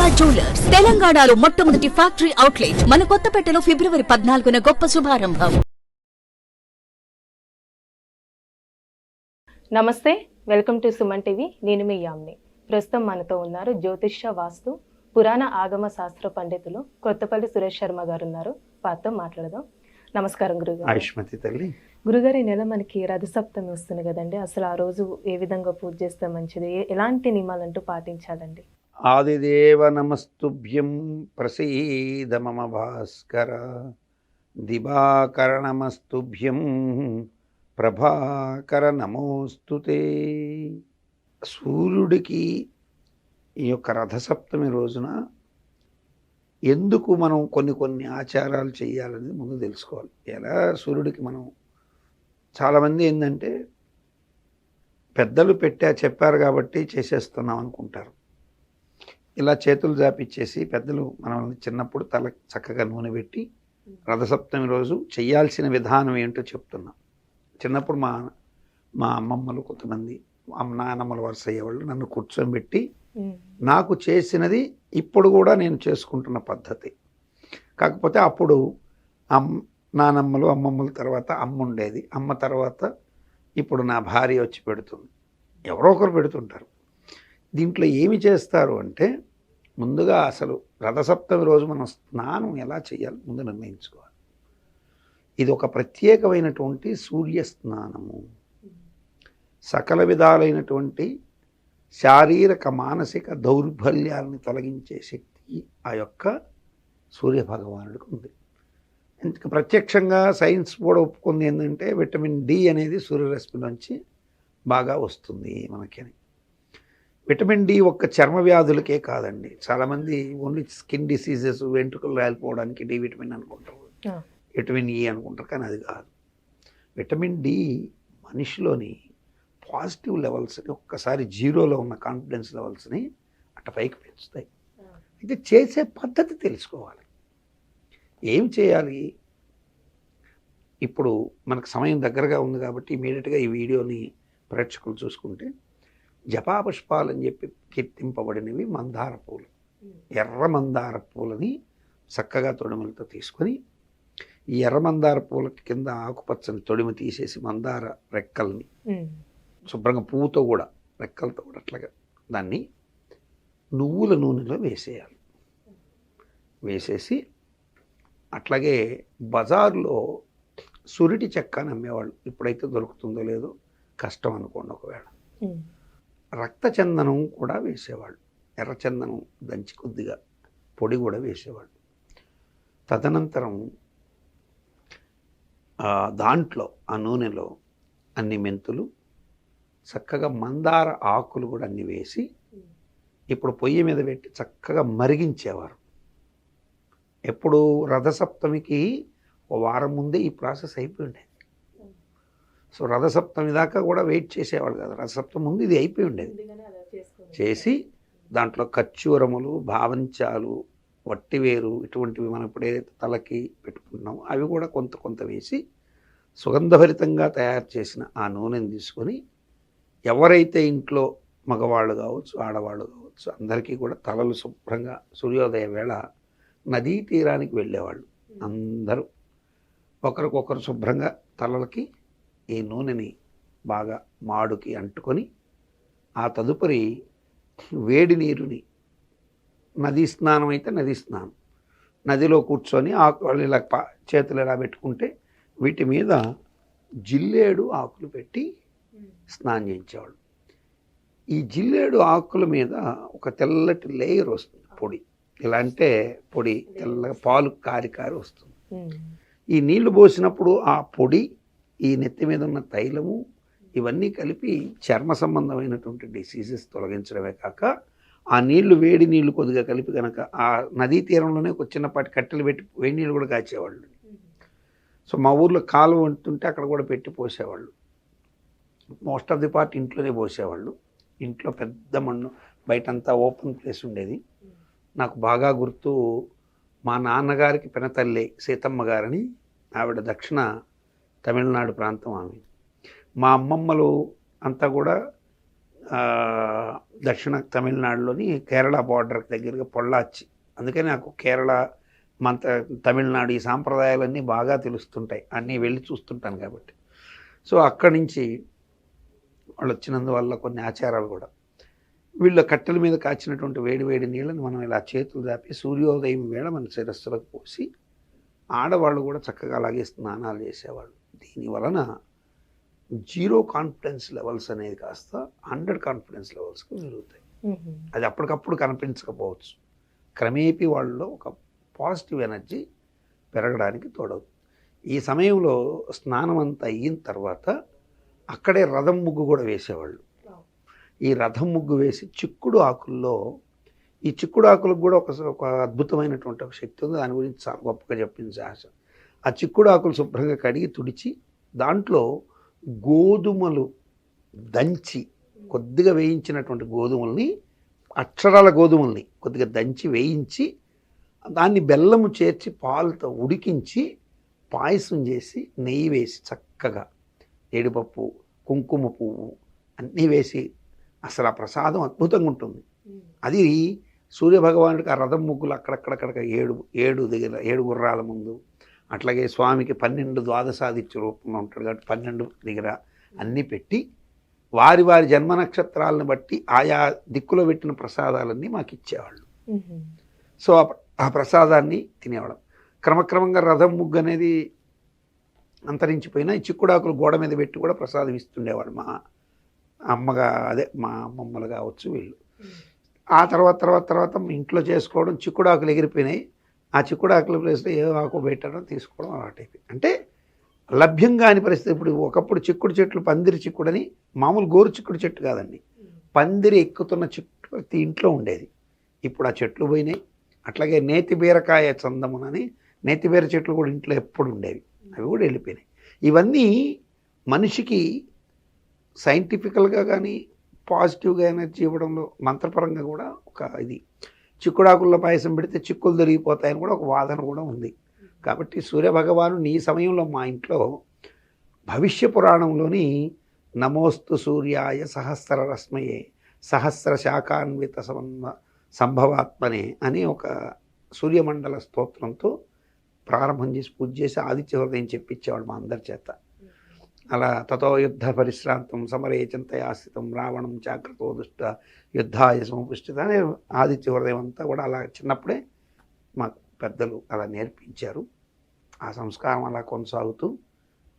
Durga jewellers తెలంగాణలో మొట్టమొదటి factory outlet మన కొత్తపేటలో ఫిబ్రవరి 14న గొప్ప శుభారంభం. నమస్తే, వెల్కమ్ టు సుమన్ టీవీ. నేను మీ యామ్ని. ప్రస్తుతం మనతో ఉన్నారు జ్యోతిష్య వాస్తు పురాణ ఆగమ శాస్త్ర పండితులు కొత్తపల్లి సురేష్ శర్మ గారు ఉన్నారు. వారితో మాట్లాడదాం. నమస్కారం గురుగారు. ఆయుష్మతి తల్లి. గురుగారు, ఈ నెల మనకి రథసప్తమి వస్తుంది కదండి, అసలు ఆ రోజు ఏ విధంగా పూజ చేస్తే మంచిది, ఎలాంటి నియమాలంటూ పాటించాలండి? ఆదిదేవ నమస్తుభ్యం ప్రసీద మమ భాస్కర, దివాకర నమస్తుభ్యం ప్రభాకర నమోస్తుతే. సూర్యుడికి ఈ యొక్క రథసప్తమి రోజున ఎందుకు మనం కొన్ని ఆచారాలు చేయాలనేది ముందు తెలుసుకోవాలి. ఎలా సూర్యుడికి మనం చాలామంది ఏంటంటే పెద్దలు చెప్పారు కాబట్టి చేసేస్తున్నాం అనుకుంటారు. ఇలా చేతులు జాపిచ్చేసి పెద్దలు మనల్ని చిన్నప్పుడు తల చక్కగా నూనె పెట్టి రథసప్తమి రోజు చేయాల్సిన విధానం ఏంటో చెప్తున్నాం. చిన్నప్పుడు మా అమ్మమ్మలు కొంతమంది నానమ్మల వరుస అయ్యేవాళ్ళు నన్ను కూర్చోబెట్టి నాకు చేసినది ఇప్పుడు కూడా నేను చేసుకుంటున్న పద్ధతి. కాకపోతే అప్పుడు నానమ్మలు అమ్మమ్మల తర్వాత అమ్మ ఉండేది. అమ్మ తర్వాత ఇప్పుడు నా భార్య వచ్చి పెడుతుంది. ఎవరో ఒకరు పెడుతుంటారు. దీంట్లో ఏమి చేస్తారు అంటే ముందుగా అసలు రథసప్తమి రోజు మనం స్నానం ఎలా చేయాలి ముందు నిర్ణయించుకోవాలి. ఇది ఒక ప్రత్యేకమైనటువంటి సూర్య స్నానము. సకల విధాలైనటువంటి శారీరక మానసిక దౌర్బల్యాలని తొలగించే శక్తి ఆ యొక్క సూర్య భగవానుడికి ఉంది. ఎందుకు ప్రత్యక్షంగా సైన్స్ కూడా ఒప్పుకుంది ఏంటంటే విటమిన్ డి అనేది సూర్యరశ్మిలోంచి బాగా వస్తుంది మనకి అని. విటమిన్ డి ఒక్క చర్మ వ్యాధులకే కాదండి. చాలామంది ఓన్లీ స్కిన్ డిసీజెస్, వెంట్రుకలు రాలిపోవడానికి డి విటమిన్ అనుకుంటారు, విటమిన్ ఈ అనుకుంటారు. కానీ అది కాదు. విటమిన్ డి మనిషిలోని పాజిటివ్ లెవెల్స్ని ఒక్కసారి జీరోలో ఉన్న కాన్ఫిడెన్స్ లెవెల్స్ని అట్ట పైకి పెంచుతాయి. అయితే చేసే పద్ధతి తెలుసుకోవాలి. ఏం చేయాలి? ఇప్పుడు మనకు సమయం దగ్గరగా ఉంది కాబట్టి ఇమీడియట్గా ఈ వీడియోని ప్రేక్షకులు చూసుకుంటే, జపాపుష్పాలు అని చెప్పి కీర్తింపబడినవి మందార పూలు. ఎర్ర మందార పూలని చక్కగా తొడిమలతో తీసుకొని ఈ ఎర్ర మందార పూల కింద ఆకుపచ్చని తొడిమ తీసేసి మందార రెక్కల్ని శుభ్రంగా పువ్వుతో కూడా రెక్కలతో కూడా అట్లాగా దాన్ని నువ్వుల నూనెలో వేసేయాలి. వేసేసి అట్లాగే బజార్లో సురిటి చెక్క అని అమ్మేవాళ్ళు. ఇప్పుడైతే దొరుకుతుందో లేదో కష్టం అనుకోండి. ఒకవేళ రక్తచందనం కూడా వేసేవాళ్ళు. ఎర్రచందనం దంచి కొద్దిగా పొడి కూడా వేసేవాళ్ళు. తదనంతరం దాంట్లో ఆ నూనెలో అన్ని మెంతులు, చక్కగా మందార ఆకులు కూడా అన్ని వేసి ఇప్పుడు పొయ్యి మీద పెట్టి చక్కగా మరిగించేవారు. ఎప్పుడు రథసప్తమికి ఓ వారం ముందే ఈ ప్రాసెస్ అయిపోయి ఉండేది. సో రథసప్తమి దాకా కూడా వెయిట్ చేసేవాళ్ళు కదా. రథసప్తమి ముందు ఇది అయిపోయి ఉండేది. చేసి దాంట్లో ఖర్జూరములు, భావంచాలు, వట్టివేరు ఇటువంటివి మనం ఎప్పుడైతే తలకి పెట్టుకున్నామో అవి కూడా కొంత వేసి సుగంధభరితంగా తయారు చేసిన ఆ నూనెని తీసుకొని ఎవరైతే ఇంట్లో మగవాళ్ళు కావచ్చు, ఆడవాళ్ళు కావచ్చు, అందరికీ కూడా తలలు శుభ్రంగా సూర్యోదయ వేళ నదీ తీరానికి వెళ్ళేవాళ్ళు. అందరూ ఒకరికొకరు శుభ్రంగా తలలకి ఈ నూనెని బాగా మాడుకి అంటుకొని ఆ తదుపరి వేడి నీరుని, నదీ స్నానం అయితే నదీ స్నానం, నదిలో కూర్చొని ఆకులు ఇలా చేతులు ఇలా పెట్టుకుంటే వీటి మీద జిల్లేడు ఆకులు పెట్టి స్నానం చేయించేవాళ్ళు. ఈ జిల్లేడు ఆకుల మీద ఒక తెల్లటి లేయర్ వస్తుంది, పొడి. ఇలా అంటే పొడి తెల్లగా పాలు కారి వస్తుంది. ఈ నీళ్లు పోసినప్పుడు ఆ పొడి, ఈ నెత్తి మీద ఉన్న తైలము ఇవన్నీ కలిపి చర్మ సంబంధమైనటువంటి డిసీజెస్ తొలగించడమే కాక ఆ నీళ్లు, వేడి నీళ్లు కొద్దిగా కలిపి కనుక ఆ నదీ తీరంలోనే ఒక చిన్నపాటి కట్టెలు పెట్టి వేడి నీళ్ళు కూడా కాచేవాళ్ళు. సో మా ఊర్లో కాలువ ఉంటుంటే అక్కడ కూడా పెట్టి పోసేవాళ్ళు. మోస్ట్ ఆఫ్ ది పార్ట్ ఇంట్లోనే పోసేవాళ్ళు. ఇంట్లో పెద్ద మన్ను, బయటంతా ఓపెన్ ప్లేస్ ఉండేది. నాకు బాగా గుర్తు, మా నాన్నగారికి పెనతల్లి సీతమ్మ గారని, ఆవిడ దక్షిణ తమిళనాడు ప్రాంతం ఆమె. మా అమ్మమ్మలు అంతా కూడా దక్షిణ తమిళనాడులోని కేరళ బార్డర్ దగ్గరగా పొల్లాచి. అందుకని నాకు కేరళ తమిళనాడు ఈ సాంప్రదాయాలన్నీ బాగా తెలుస్తుంటాయి, అన్నీ వెళ్ళి చూస్తుంటాను కాబట్టి. సో అక్కడి నుంచి వాళ్ళు వచ్చినందువల్ల కొన్ని ఆచారాలు కూడా, వీళ్ళ కట్టెల మీద కాచినటువంటి వేడి వేడి నీళ్ళని మనం ఇలా చేతులు దాపి సూర్యోదయం వేళ మన శిరస్సులకు పోసి ఆడవాళ్ళు కూడా చక్కగా అలాగే స్నానాలు చేసేవాళ్ళు. దీని వలన 0 కాన్ఫిడెన్స్ లెవెల్స్ అనేది కాస్త 100 కాన్ఫిడెన్స్ లెవెల్స్కి పెరుగుతాయి. అది అప్పటికప్పుడు కనిపించకపోవచ్చు, క్రమేపీ వాళ్ళలో ఒక పాజిటివ్ ఎనర్జీ పెరగడానికి తోడవుతుంది. ఈ సమయంలో స్నానం అంతా అయిన తర్వాత అక్కడే రథం ముగ్గు కూడా వేసేవాళ్ళు. ఈ రథం ముగ్గు వేసి చిక్కుడు ఆకుల్లో, ఈ చిక్కుడు ఆకులకు కూడా ఒక అద్భుతమైనటువంటి ఒక శక్తి ఉంది, దాని గురించి చాలా గొప్పగా చెప్పింది ఆశ. ఆ చిక్కుడు ఆకులు శుభ్రంగా కడిగి తుడిచి దాంట్లో గోధుమలు దంచి, కొద్దిగా వేయించినటువంటి గోధుమల్ని, అక్షరాల గోధుమల్ని కొద్దిగా దంచి వేయించి దాన్ని బెల్లము చేర్చి పాలతో ఉడికించి పాయసం చేసి నెయ్యి వేసి చక్కగా ఏడుపప్పు, కుంకుమ పువ్వు అన్నీ వేసి, అసలు ఆ ప్రసాదం అద్భుతంగా ఉంటుంది. అది సూర్యభగవానుడికి ఆ రథం ముగ్గులు అక్కడక్కడక్కడ 7 గుర్రాల ముందు, అట్లాగే స్వామికి 12 ద్వాదశాదిత్య రూపంలో ఉంటాడు కాబట్టి 12 దగ్గర అన్నీ పెట్టి వారి వారి జన్మ నక్షత్రాలను బట్టి ఆయా దిక్కులో పెట్టిన ప్రసాదాలన్నీ మాకు ఇచ్చేవాళ్ళు. సో ఆ ప్రసాదాన్ని తినేవాళ్ళం. క్రమక్రమంగా రథం ముగ్గు అనేది అంతరించిపోయినా ఈ చిక్కుడాకులు గోడ మీద పెట్టి కూడా ప్రసాదం ఇస్తుండేవాడు మా అమ్మగా, అదే మా అమ్మమ్మలు కావచ్చు వీళ్ళు. ఆ తర్వాత ఇంట్లో చేసుకోవడం, చిక్కుడాకులు ఎగిరిపోయినాయి, ఆ చిక్కుడాకుల ప్లేస్లో ఏ ఆకు పెట్టడం తీసుకోవడం అలవాటైపోయింది. అంటే లభ్యం కాని పరిస్థితి. ఇప్పుడు ఒకప్పుడు చిక్కుడు చెట్లు, పందిరి చిక్కుడని, మామూలు గోరు చిక్కుడు చెట్టు కాదండి, పందిరి ఎక్కుతున్న చెట్టు ప్రతి ఇంట్లో ఉండేది. ఇప్పుడు ఆ చెట్లు పోయినాయి. అట్లాగే నేతి బీరకాయ చందమునని నేతి బీర చెట్లు కూడా ఇంట్లో ఎప్పుడు ఉండేవి, అవి కూడా వెళ్ళిపోయినాయి. ఇవన్నీ మనిషికి సైంటిఫికల్గా కానీ పాజిటివ్గా ఎనర్జీ ఇవ్వడంలో మంత్రపరంగా కూడా ఒక ఇది. చిక్కుడాకుల్లో పాయసం పెడితే చిక్కులు దొరికిపోతాయని కూడా ఒక వాదన కూడా ఉంది. కాబట్టి సూర్యభగవాను ఈ సమయంలో మా ఇంట్లో భవిష్య పురాణంలోని నమోస్తు సూర్యాయ సహస్ర రశ్మయే సహస్ర శాఖాన్విత సంభవాత్మనే అని ఒక సూర్యమండల స్తోత్రంతో ప్రారంభం చేసి పూజ చేసి ఆదిత్య హృదయం చెప్పించేవాడు మా అందరి చేత. అలా తతో యుద్ధ పరిశ్రాంతం సమరే చింతయాస్థితం రావణం చాకృతో దుష్ట యుద్ధాయ సముపుష్టిత అనే ఆదిత్య హృదయం అంతా కూడా అలా చిన్నప్పుడే మాకు పెద్దలు అలా నేర్పించారు. ఆ సంస్కారం అలా కొనసాగుతూ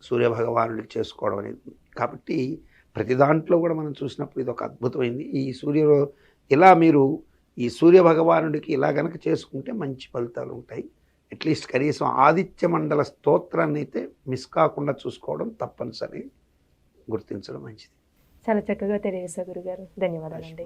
సూర్యభగవానుడికి చేసుకోవడం అనేది. కాబట్టి ప్రతి దాంట్లో కూడా మనం చూసినప్పుడు ఇది ఒక అద్భుతమైంది. ఇలా మీరు ఈ సూర్యభగవానుడికి ఇలా గనక చేసుకుంటే మంచి ఫలితాలు ఉంటాయి. అట్లీస్ట్ కనీసం ఆదిత్య మండల స్తోత్రాన్ని అయితే మిస్ కాకుండా చూసుకోవడం తప్పనిసరి, గుర్తించడం మంచిది. చాలా చక్కగా తెలియజేశారు గురుగారు, ధన్యవాదాలండి.